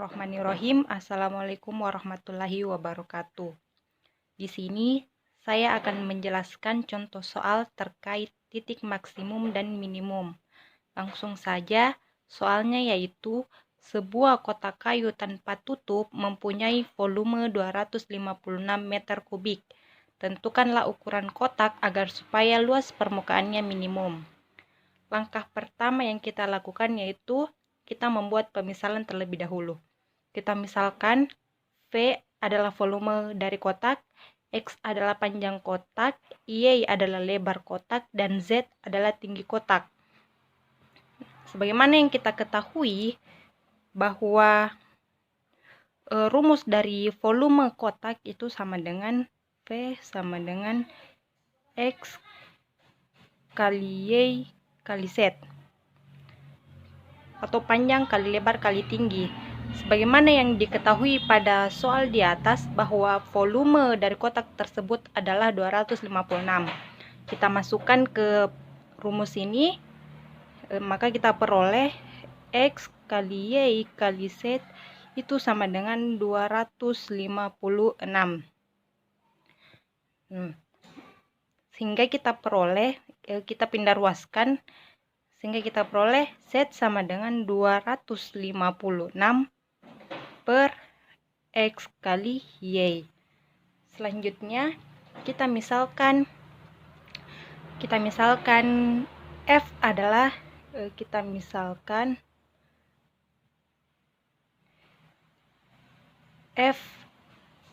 Bismillahirrahmanirrahim. Assalamualaikum warahmatullahi wabarakatuh. Di sini saya akan menjelaskan contoh soal terkait titik maksimum dan minimum. Langsung saja, soalnya yaitu sebuah kotak kayu tanpa tutup mempunyai volume 256 meter kubik. Tentukanlah ukuran kotak agar supaya luas permukaannya minimum. Langkah pertama yang kita lakukan yaitu kita membuat pemisalan terlebih dahulu. Kita misalkan V adalah volume dari kotak, X adalah panjang kotak, Y adalah lebar kotak, dan Z adalah tinggi kotak. Sebagaimana yang kita ketahui bahwa rumus dari volume kotak itu sama dengan V sama dengan X kali Y kali Z, atau panjang kali lebar kali tinggi. Sebagaimana yang diketahui pada soal di atas bahwa volume dari kotak tersebut adalah 256. Kita masukkan ke rumus ini, maka kita peroleh X kali Y kali Z itu sama dengan 256. Sehingga kita peroleh, kita pindah ruaskan, sehingga kita peroleh Z sama dengan 256 per X kali Y. Selanjutnya kita misalkan F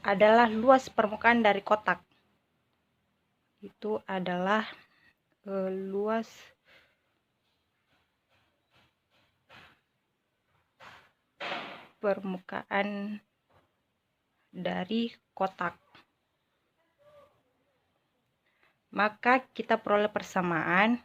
adalah luas permukaan dari kotak. Itu adalah luas permukaan dari kotak. Maka kita peroleh persamaan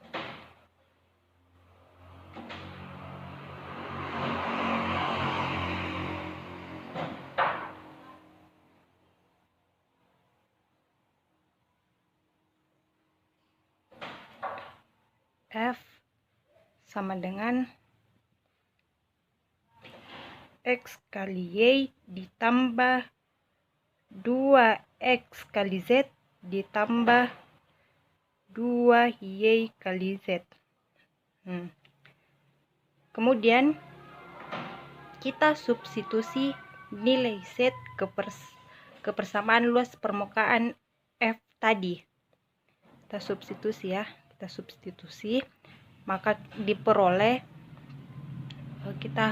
F sama dengan X kali Y ditambah 2X kali Z ditambah 2Y kali Z. Kemudian kita substitusi nilai Z ke persamaan luas permukaan F tadi. Kita substitusi, maka diperoleh, kita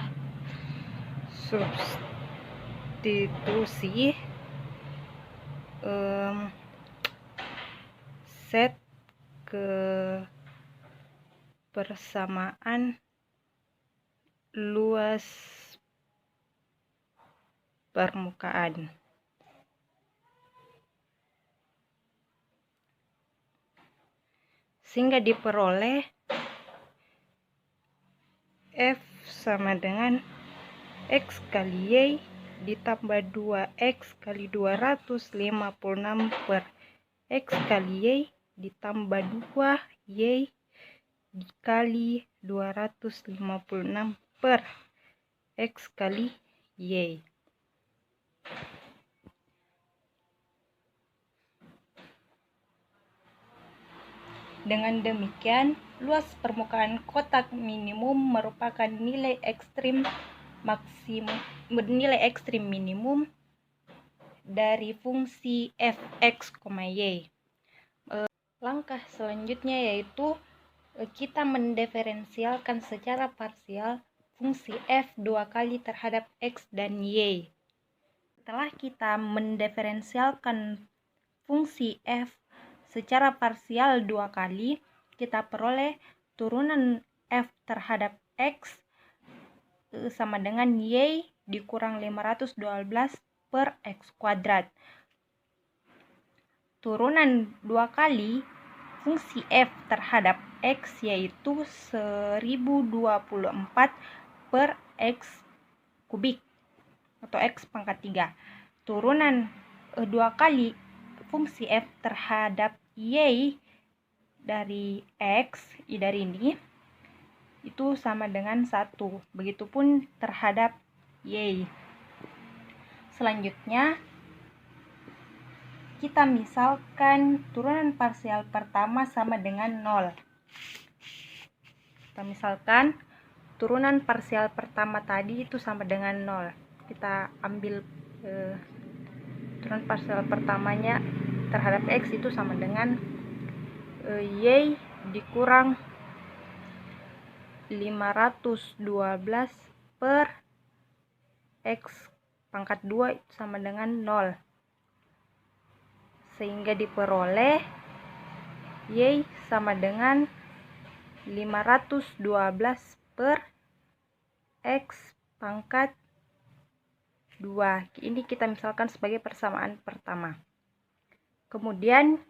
substitusi Z ke persamaan luas permukaan. Sehingga diperoleh F sama dengan X kali Y ditambah 2X kali 256 per X kali Y ditambah 2Y dikali 256 per X kali Y. Dengan demikian, luas permukaan kotak minimum merupakan nilai ekstrim minimum dari fungsi f(x), y. Langkah selanjutnya yaitu kita mendiferensialkan secara parsial fungsi f dua kali terhadap x dan y. Setelah kita mendiferensialkan fungsi f secara parsial dua kali, kita peroleh turunan f terhadap x sama dengan y dikurang 512 per x kuadrat. Turunan dua kali fungsi f terhadap x yaitu 1024 per x kubik atau x pangkat 3. Turunan dua kali fungsi f terhadap y dari x, y dari ini, itu sama dengan 1. Begitupun terhadap y. Selanjutnya, kita misalkan turunan parsial pertama sama dengan 0. Kita misalkan turunan parsial pertama tadi itu sama dengan 0. Kita ambil turunan parsial pertamanya terhadap X itu sama dengan Y dikurang 512 per X pangkat 2 itu sama dengan 0. Sehingga diperoleh Y sama dengan 512 per X pangkat 2. Ini kita misalkan sebagai persamaan pertama. Kemudian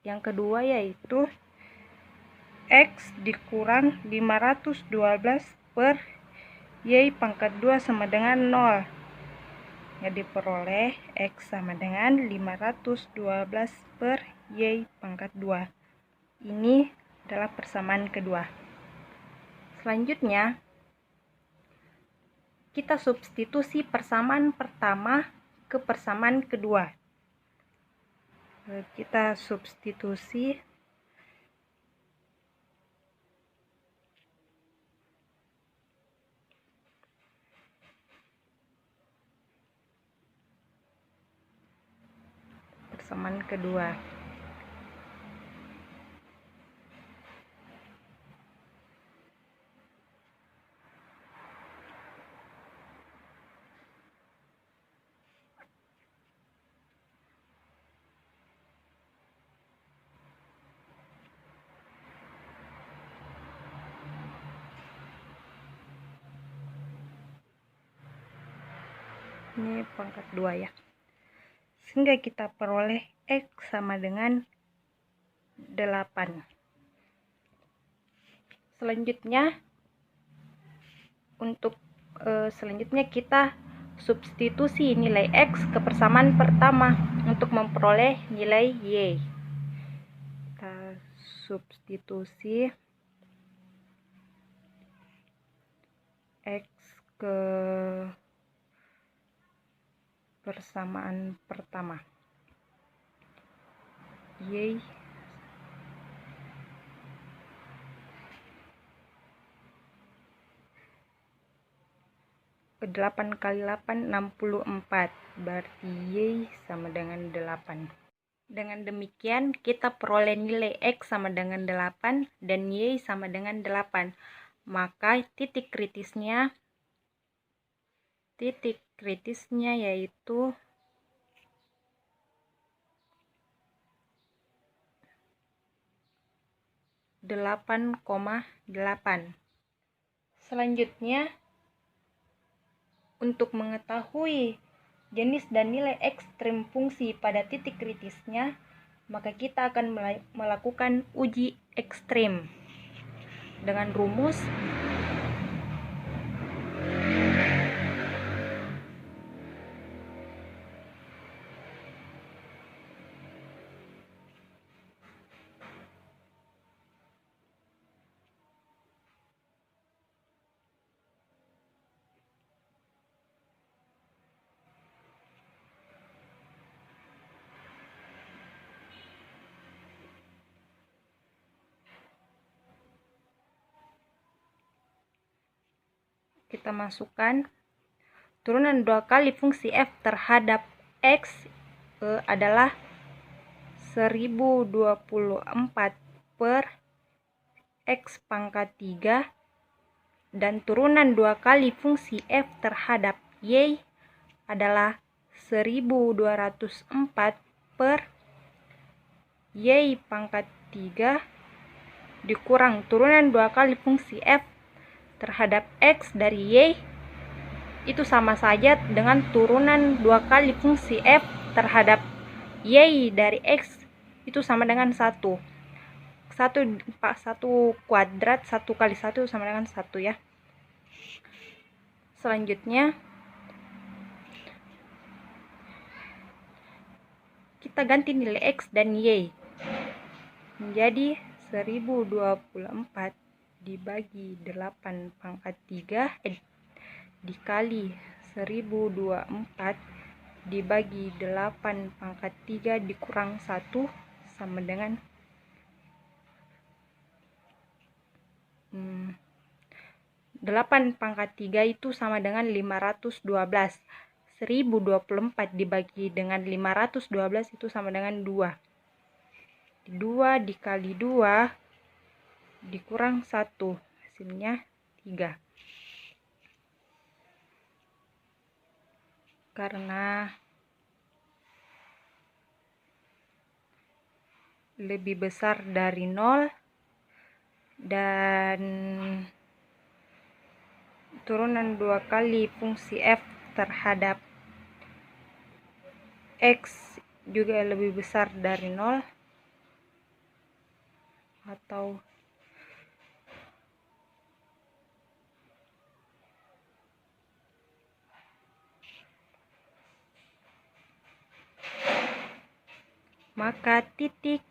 yang kedua yaitu X dikurang 512 per Y pangkat 2 sama dengan 0. Yang diperoleh X sama dengan 512 per Y pangkat 2. Ini adalah persamaan kedua. Selanjutnya, kita substitusi persamaan pertama ke persamaan kedua. Kita substitusi persamaan kedua. Ini pangkat 2 ya. Sehingga kita peroleh X sama dengan 8. Selanjutnya selanjutnya kita substitusi nilai X ke persamaan pertama untuk memperoleh nilai Y. Kita substitusi X ke persamaan pertama. Y 8 kali 8 64, berarti Y sama dengan 8. Dengan demikian kita peroleh nilai X sama dengan 8 dan Y sama dengan 8. Maka titik kritisnya yaitu 8,8. Selanjutnya, untuk mengetahui jenis dan nilai ekstrem fungsi pada titik kritisnya, maka kita akan melakukan uji ekstrem dengan rumus kita masukkan turunan 2 kali fungsi f terhadap x adalah 1024 per x pangkat 3, dan turunan 2 kali fungsi f terhadap y adalah 1204 per y pangkat 3 dikurang turunan 2 kali fungsi f terhadap x dari y, itu sama saja dengan turunan 2 kali fungsi f terhadap y dari x, itu sama dengan 1 kuadrat, 1 kali 1 sama dengan 1 ya. Selanjutnya kita ganti nilai x dan y menjadi 1024 dibagi 8 pangkat 3 dikali 1024 dibagi 8 pangkat 3 dikurang 1 sama dengan 8 pangkat 3 itu sama dengan 512. 1024 dibagi dengan 512 itu sama dengan 2. 2 dikali 2 dikurang 1, hasilnya 3. Karena lebih besar dari 0 dan turunan 2 kali fungsi f terhadap x juga lebih besar dari 0, atau maka titik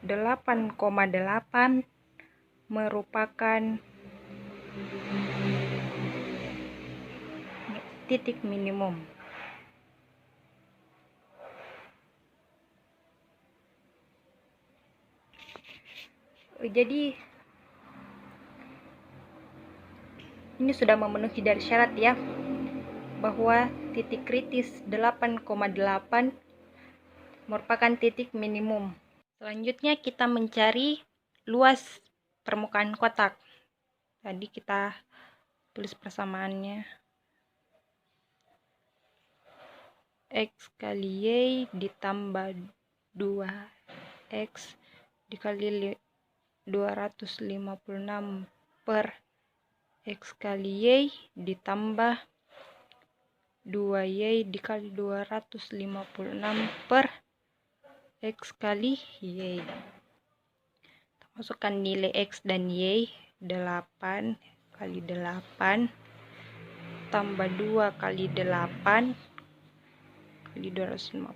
8,8 merupakan titik minimum. Jadi ini sudah memenuhi dari syarat ya, bahwa titik kritis 8,8 merupakan titik minimum. Selanjutnya kita mencari luas permukaan kotak. Tadi kita tulis persamaannya. X kali Y ditambah 2X dikali 256 per X kali Y ditambah 2Y dikali 256 per X kali Y. Masukkan nilai X dan Y, 8 kali 8 tambah 2 kali 8 kali 256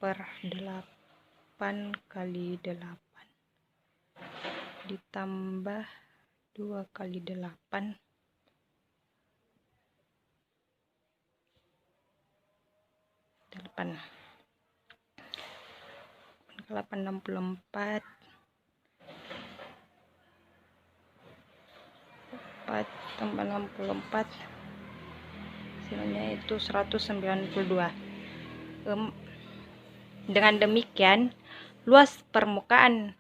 per 8 kali 8 ditambah 2 kali 8 8 64 4 tambah 64 hasilnya itu 192. Dengan demikian luas permukaan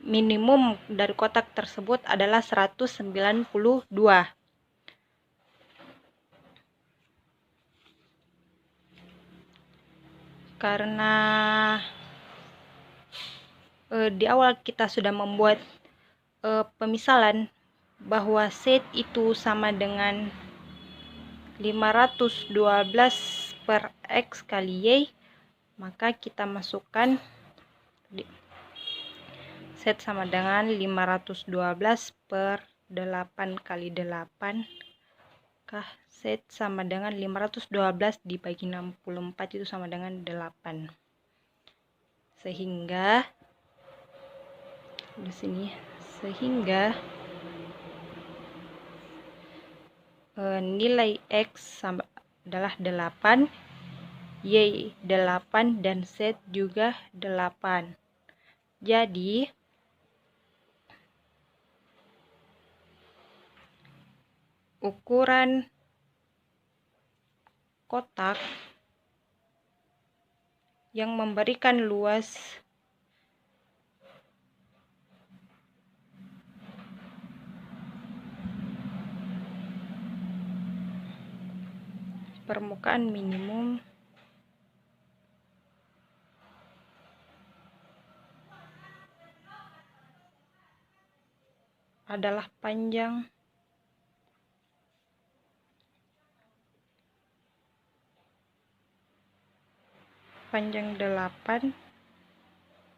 minimum dari kotak tersebut adalah 192. Karena di awal kita sudah membuat pemisalan bahwa Z itu sama dengan 512 per X kali Y, maka kita masukkan Z sama dengan 512 per 8 kali 8, maka Z sama dengan 512 dibagi 64 itu sama dengan 8. Sehingga di sini nilai X adalah 8, Y 8, dan Z juga 8. Jadi ukuran kotak yang memberikan luas permukaan minimum adalah panjang panjang 8,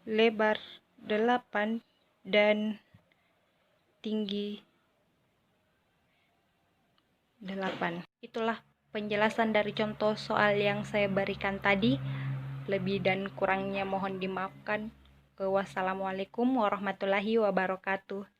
lebar 8, dan tinggi 8. Itulah penjelasan dari contoh soal yang saya berikan tadi. Lebih dan kurangnya mohon dimaafkan. Wassalamualaikum warahmatullahi wabarakatuh.